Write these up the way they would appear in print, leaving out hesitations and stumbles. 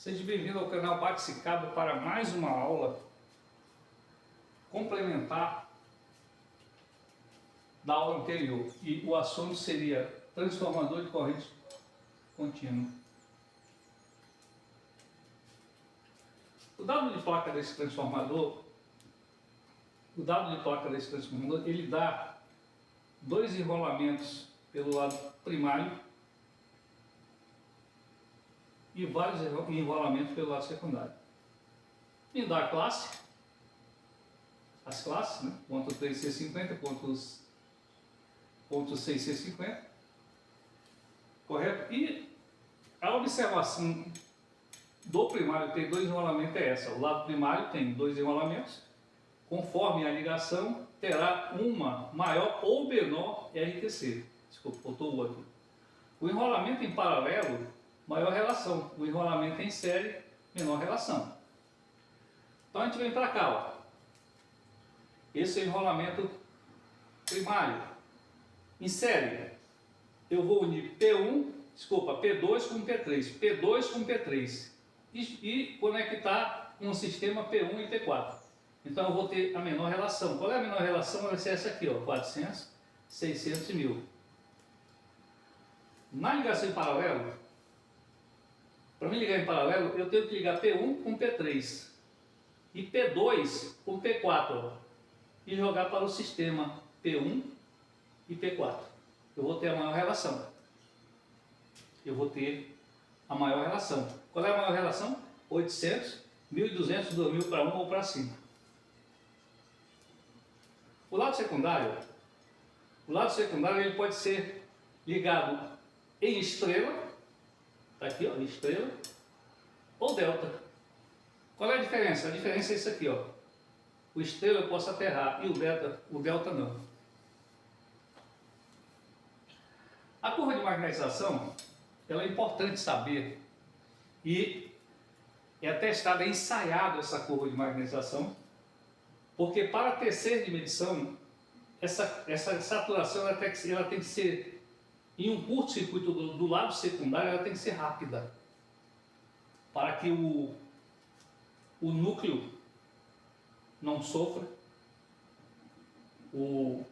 Seja bem-vindo ao canal Baxicabo para mais uma aula complementar da aula anterior. E o assunto seria transformador de corrente contínua. O dado de placa desse transformador, ele dá dois enrolamentos pelo lado primário e vários enrolamentos pelo lado secundário. Me dá a classe, as classes, né? Ponto 3C50, ponto 6C50, correto? E a observação do primário ter dois enrolamentos é essa: o lado primário tem dois enrolamentos, conforme a ligação terá uma maior ou menor RTC. Desculpa, faltou o aqui. O enrolamento em paralelo, maior relação. O enrolamento em série, menor relação. Então a gente vem para cá, ó. Esse é o enrolamento primário. Em série, eu vou unir P2 com P3, P2 com P3 e conectar um sistema P1 e P4. Então eu vou ter a menor relação. Qual é a menor relação? Vai ser essa aqui, ó, 400, 600 e 1000. Na ligação em paralelo, para me ligar em paralelo, eu tenho que ligar P1 com P3 e P2 com P4, ó, e jogar para o sistema P1 e P4. Eu vou ter a maior relação. Qual é a maior relação? 800, 1200, 2000 para 1 ou para 5. O lado secundário ele pode ser ligado em estrela, está aqui, ó, estrela, ou delta. Qual é a diferença? A diferença é isso aqui, ó. O estrela eu posso aterrar e o delta não. A curva de magnetização, ela é importante saber, e é testada, é ensaiado essa curva de magnetização, porque para tecer de medição, essa saturação ela tem que ser, em um curto-circuito do lado secundário, ela tem que ser rápida, para que o núcleo não sofra, o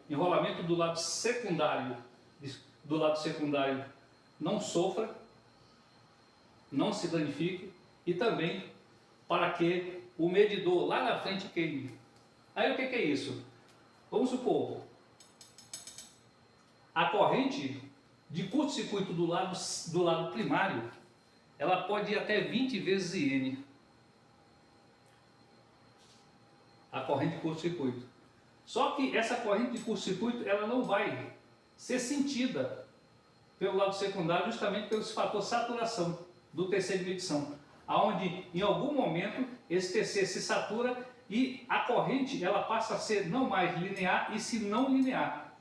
enrolamento do lado secundário não sofra, não se danifique, e também para que o medidor lá na frente queime. Aí o que é isso? Vamos supor, a corrente de curto-circuito do lado primário, ela pode ir até 20 vezes IN. A corrente de curto-circuito. Só que essa corrente de curto-circuito, ela não vai ser sentida pelo lado secundário, justamente pelo fator saturação do TC de medição, aonde em algum momento esse TC se satura e a corrente ela passa a ser não mais linear e se não linear.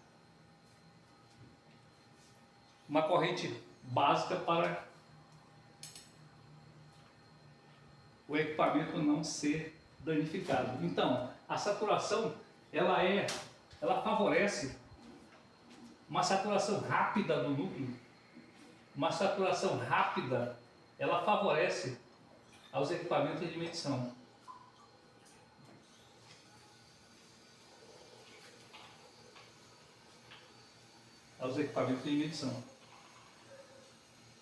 Uma corrente básica para o equipamento não ser danificado. Então, a saturação ela favorece uma saturação rápida do núcleo. Uma saturação rápida, ela favorece aos equipamentos de medição.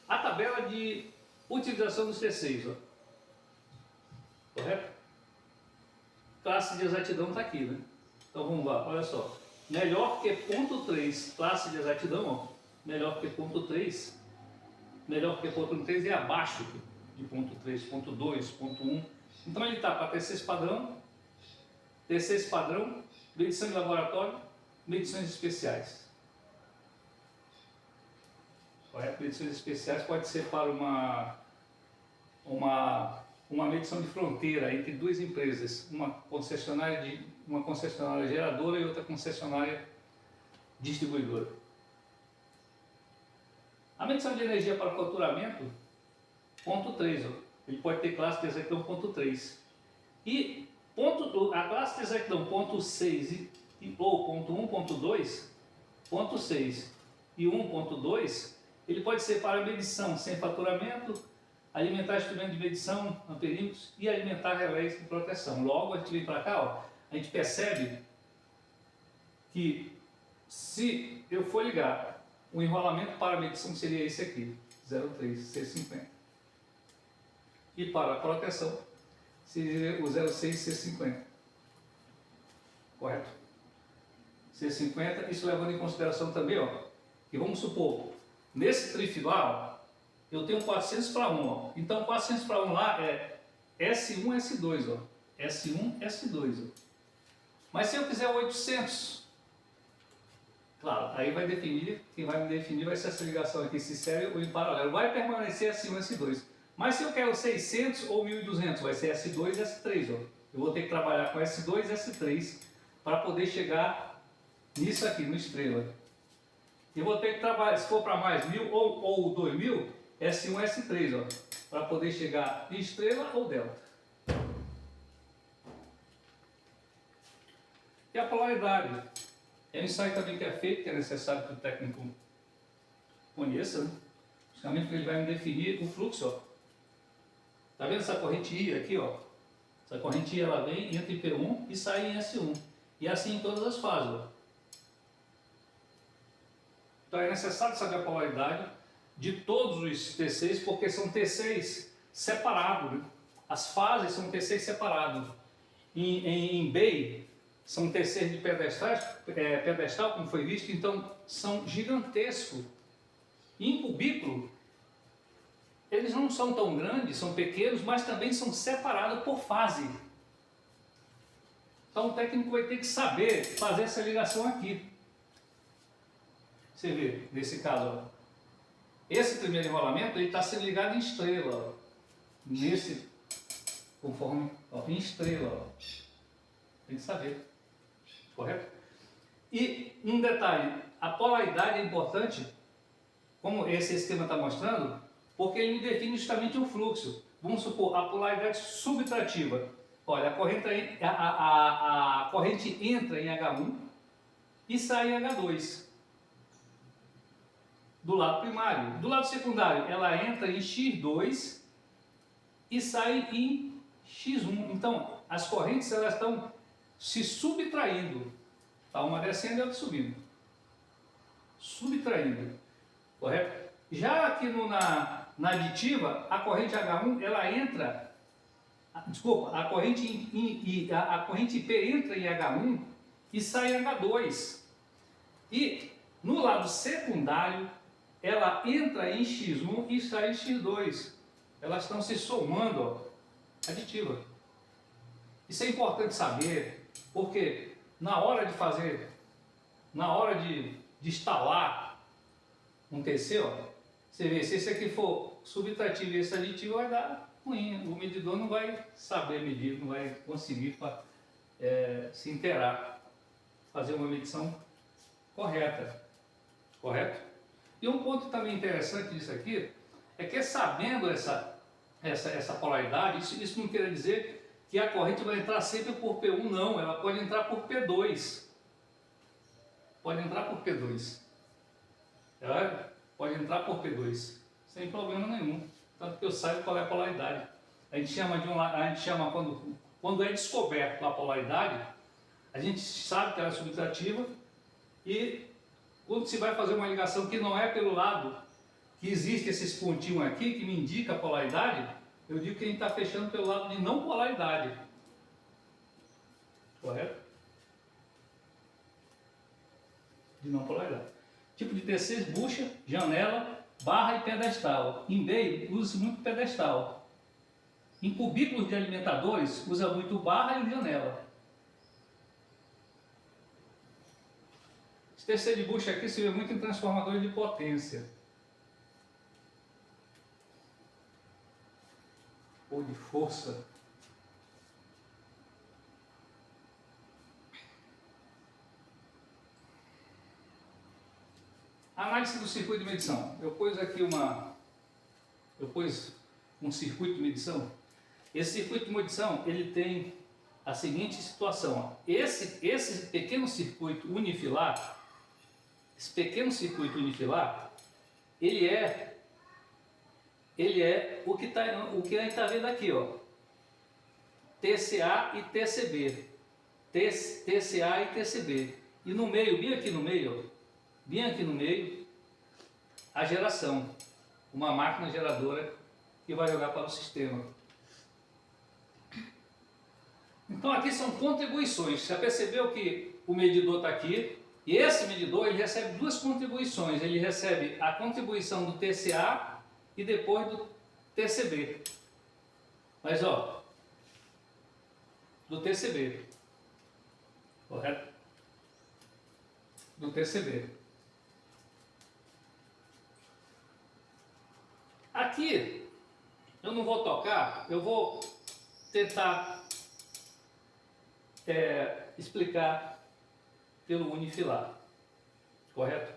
A tabela de utilização dos T6, ó. Correto? Classe de exatidão está aqui, né? Então vamos lá, olha só. Melhor que ponto 3, classe de exatidão, ó. Melhor que ponto 3 é abaixo de ponto 3, ponto 2, ponto 1. Então ele está para T6 padrão, medição de laboratório, medições especiais. Correto? Medições especiais pode ser para uma medição de fronteira entre duas empresas, uma concessionária geradora e outra concessionária distribuidora. A medição de energia para faturamento, ponto 3, ó, ele pode ter classe de exatidão ponto 3. E a classe de exatidão ponto 6 ou ponto 1, ponto 2, ponto 6 e 1.2, ele pode ser para medição sem faturamento, alimentar instrumento de medição, amperímetros e alimentar relés de proteção. Logo, a gente vem para cá, ó, a gente percebe que se eu for ligar o enrolamento para medição seria esse aqui, 03C50. E para proteção seria o 06C50. Correto? C50, isso levando em consideração também, ó, que vamos supor, nesse trifilar, eu tenho 400 para 1, ó. Então 400 para 1 lá é S1, S2, ó. S1, S2, ó. Mas se eu quiser 800, claro, aí vai definir, quem vai me definir vai ser essa ligação aqui, se sério ou em paralelo. Vai permanecer S1, S2. Mas se eu quero 600 ou 1200, vai ser S2 e S3, ó. Eu vou ter que trabalhar com S2 e S3 para poder chegar nisso aqui, no estrela. Eu vou ter que trabalhar, se for para mais 1000 ou 2000, S1, S3, ó, para poder chegar em estrela ou delta. E a polaridade? É um ensaio também que é feito, que é necessário que o técnico conheça, né? Justamente porque ele vai me definir o fluxo, ó. Tá vendo essa corrente I aqui, ó? Essa corrente I, ela vem, entra em P1 e sai em S1. E assim em todas as fases, ó. Então é necessário saber a polaridade de todos os T6, porque são T6 separados, né? As fases são T6 separados. Em BEI, são T6 de pedestal, como foi visto, então são gigantescos. E em cubículo, eles não são tão grandes, são pequenos, mas também são separados por fase. Então o técnico vai ter que saber fazer essa ligação aqui. Você vê, nesse caso, ó, esse primeiro enrolamento ele está sendo ligado em estrela, ó, nesse, conforme, ó, em estrela, ó. Tem que saber, correto? E um detalhe, a polaridade é importante, como esse esquema está mostrando, porque ele me define justamente o fluxo. Vamos supor, a polaridade subtrativa. Olha, a corrente entra em H1 e sai em H2. Do lado primário. Do lado secundário, ela entra em X2 e sai em X1. Então, as correntes elas estão se subtraindo. Tá? Uma descendo e outra subindo. Subtraindo. Correto? Já aqui na aditiva, a corrente H1, ela entra... Desculpa, a corrente P entra em H1 e sai em H2. E no lado secundário, ela entra em X1 e sai em X2. Elas estão se somando, ó, aditiva. Isso é importante saber, porque na hora de fazer, na hora de instalar um TC, ó, você vê, se esse aqui for subtrativo e esse aditivo, vai dar ruim. O medidor não vai saber medir, não vai conseguir se inteirar, fazer uma medição correta. Correto? E um ponto também interessante disso aqui é que, sabendo essa polaridade, isso não quer dizer que a corrente vai entrar sempre por P1, não, ela pode entrar por P2. Pode entrar por P2. Ela pode entrar por P2, sem problema nenhum. Tanto que eu saiba qual é a polaridade. A gente chama quando é descoberto a polaridade, a gente sabe que ela é subtrativa e quando se vai fazer uma ligação que não é pelo lado que existe esses pontinhos aqui que me indica a polaridade, eu digo que a gente está fechando pelo lado de não polaridade. Correto? De não polaridade. Tipo de T6, bucha, janela, barra e pedestal. Em BEI, usa muito pedestal. Em cubículos de alimentadores, usa muito barra e janela. Esse TC de bucha aqui se vê muito em transformadores de potência. Ou de força. Análise do circuito de medição. Eu pus aqui um circuito de medição. Esse circuito de medição, ele tem a seguinte situação. Ó. Esse pequeno circuito unifilar, esse pequeno circuito unifilar, ele é o que a gente está vendo aqui, ó. TCA e TCB. TCA e TCB. E no meio, bem aqui no meio, ó, bem aqui no meio, a geração. Uma máquina geradora que vai jogar para o sistema. Então aqui são contribuições. Você já percebeu que o medidor está aqui? E esse medidor ele recebe duas contribuições. Ele recebe a contribuição do TCA e depois do TCB. Mas ó, do TCB, correto? Do TCB. Aqui eu não vou tocar, eu vou tentar explicar pelo unifilar, correto?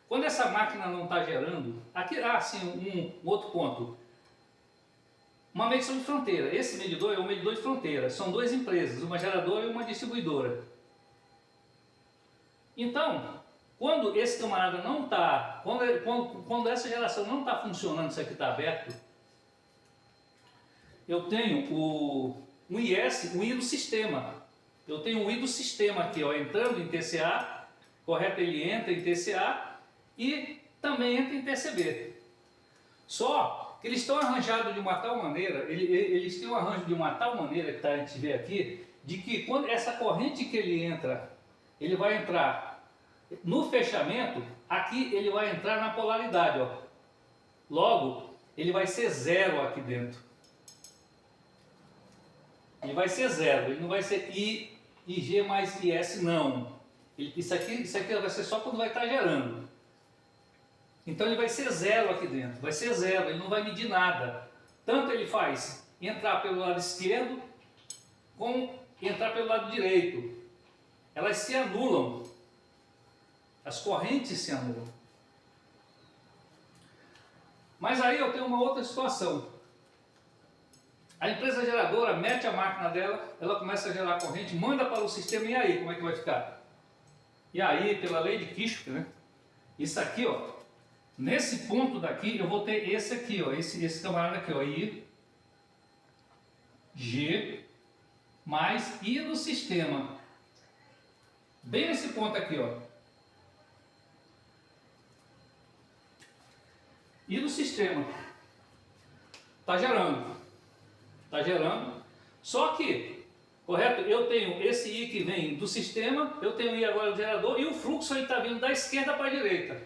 Quando essa máquina não está gerando, aqui sim, um outro ponto. Uma medição de fronteira. Esse medidor é um medidor de fronteira. São duas empresas, uma geradora e uma distribuidora. Então, quando esse camarada não está, quando essa geração não está funcionando, isso aqui está aberto, eu tenho um IS, um I do sistema. Eu tenho um I do sistema aqui, ó, entrando em TCA, correto? Ele entra em TCA e também entra em TCB. Só que eles estão arranjados de uma tal maneira, eles têm um arranjo de uma tal maneira, que a gente vê aqui, de que quando essa corrente que ele entra, ele vai entrar no fechamento, aqui ele vai entrar na polaridade, ó. Logo, ele vai ser zero aqui dentro. Ele vai ser zero, ele não vai ser IG mais IS, não. Isso aqui vai ser só quando vai estar gerando. Então ele vai ser zero aqui dentro, vai ser zero, ele não vai medir nada. Tanto ele faz entrar pelo lado esquerdo, como entrar pelo lado direito. Elas se anulam. As correntes se anulam. Mas aí eu tenho uma outra situação. A empresa geradora mete a máquina dela, ela começa a gerar corrente, manda para o sistema, e aí, como é que vai ficar? E aí, pela lei de Kirchhoff, né? Isso aqui, ó, nesse ponto daqui, eu vou ter esse aqui, ó, esse camarada aqui, ó, I, G, mais I do sistema. Bem nesse ponto aqui, ó. I do sistema. Está gerando. Está gerando. Só que, correto? Eu tenho esse I que vem do sistema, eu tenho I agora do gerador, e o fluxo está vindo da esquerda para a direita.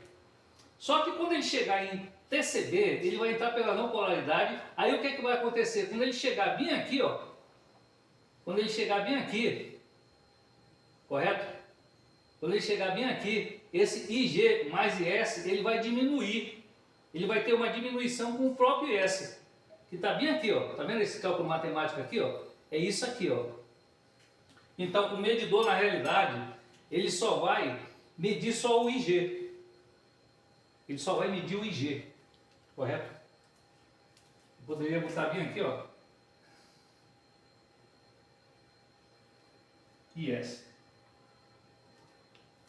Só que quando ele chegar em TCB, ele vai entrar pela não polaridade. Aí o que é que vai acontecer? Quando ele chegar bem aqui, ó, quando ele chegar bem aqui, correto? Quando ele chegar bem aqui, esse IG mais IS, ele vai diminuir. Ele vai ter uma diminuição com o próprio IS, que está bem aqui, ó. Tá vendo esse cálculo matemático aqui, ó? É isso aqui, ó. Então, o medidor, na realidade, ele só vai medir só o IG. Ele só vai medir o IG, correto? Eu poderia botar bem aqui, ó. IS.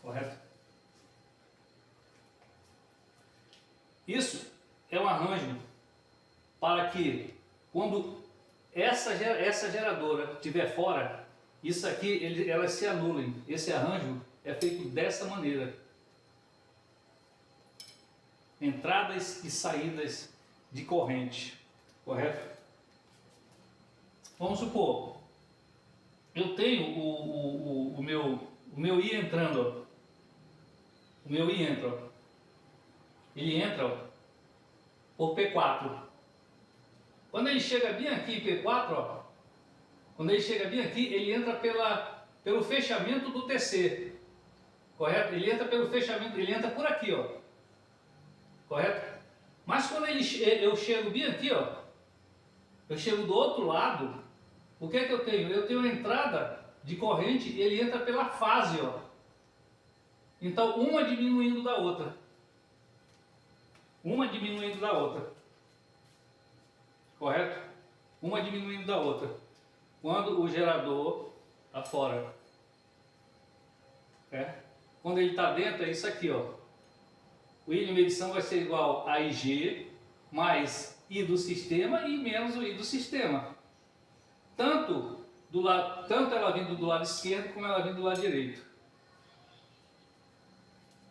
Correto? Isso é um arranjo para que, quando essa geradora estiver fora, isso aqui, elas se anulem. Esse arranjo é feito dessa maneira. Entradas e saídas de corrente, correto? Vamos supor, eu tenho o meu I entrando, ó. O meu I entra, ó. Ele entra, ó, por P4. Quando ele chega bem aqui em P4, ó, quando ele chega bem aqui, ele entra pelo fechamento do TC, correto? Ele entra pelo fechamento, ele entra por aqui, ó, correto? Mas quando eu chego bem aqui, ó, eu chego do outro lado, o que é que eu tenho? Eu tenho a entrada de corrente, ele entra pela fase, ó. Então, uma diminuindo da outra. Uma diminuindo da outra. Correto? Uma diminuindo da outra. Quando o gerador está fora. Quando ele está dentro, é isso aqui, ó. O I de medição vai ser igual a IG mais I do sistema e menos o I do sistema. Tanto ela vindo do lado esquerdo como ela vindo do lado direito.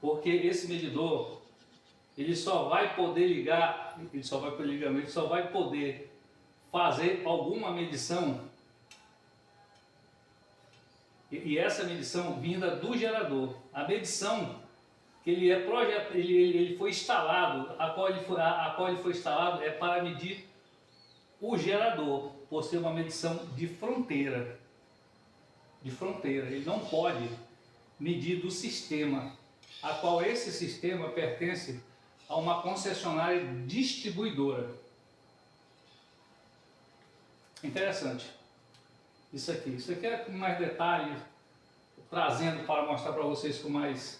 Porque esse medidor, ele só vai poder ligar, ele só vai poder fazer alguma medição, e essa medição vinda do gerador. A medição que ele foi instalado, a qual ele foi instalado é para medir o gerador, por ser uma medição de fronteira. Ele não pode medir do sistema, a qual esse sistema pertence a uma concessionária distribuidora. Interessante. Isso aqui é com mais detalhe, trazendo para mostrar para vocês com mais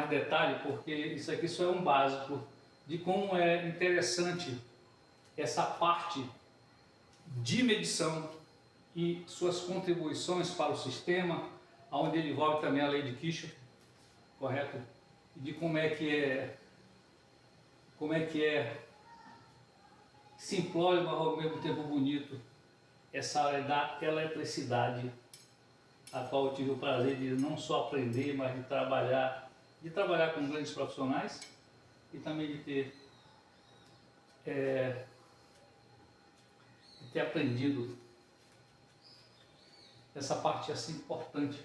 detalhe, porque isso aqui só é um básico de como é interessante essa parte de medição e suas contribuições para o sistema, onde ele envolve também a lei de Kirchhoff, correto? E de como é que é simplório, mas ao mesmo tempo bonito, essa área da eletricidade, a qual eu tive o prazer de não só aprender, mas de trabalhar com grandes profissionais e também de ter aprendido essa parte assim importante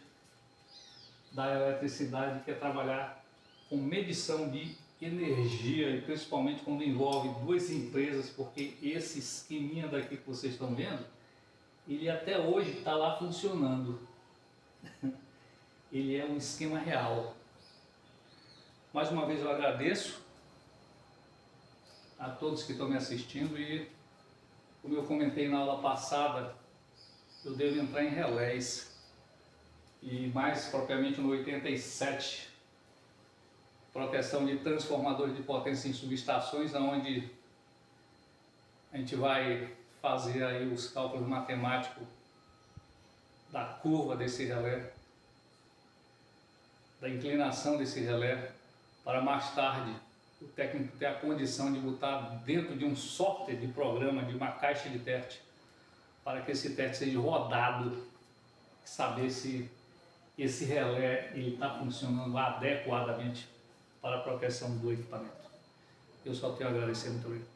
da eletricidade, que é trabalhar com medição de energia, e principalmente quando envolve duas empresas, porque esse esqueminha daqui que vocês estão vendo, ele até hoje está lá funcionando. Ele é um esquema real. Mais uma vez eu agradeço a todos que estão me assistindo, e como eu comentei na aula passada, eu devo entrar em relés, e mais propriamente no 87, proteção de transformadores de potência em subestações, onde a gente vai fazer aí os cálculos matemáticos da curva desse relé, da inclinação desse relé, para mais tarde o técnico ter a condição de botar dentro de um software de programa, de uma caixa de teste, para que esse teste seja rodado, saber se esse relé está funcionando adequadamente para a proteção do equipamento. Eu só tenho a agradecer, muito obrigado.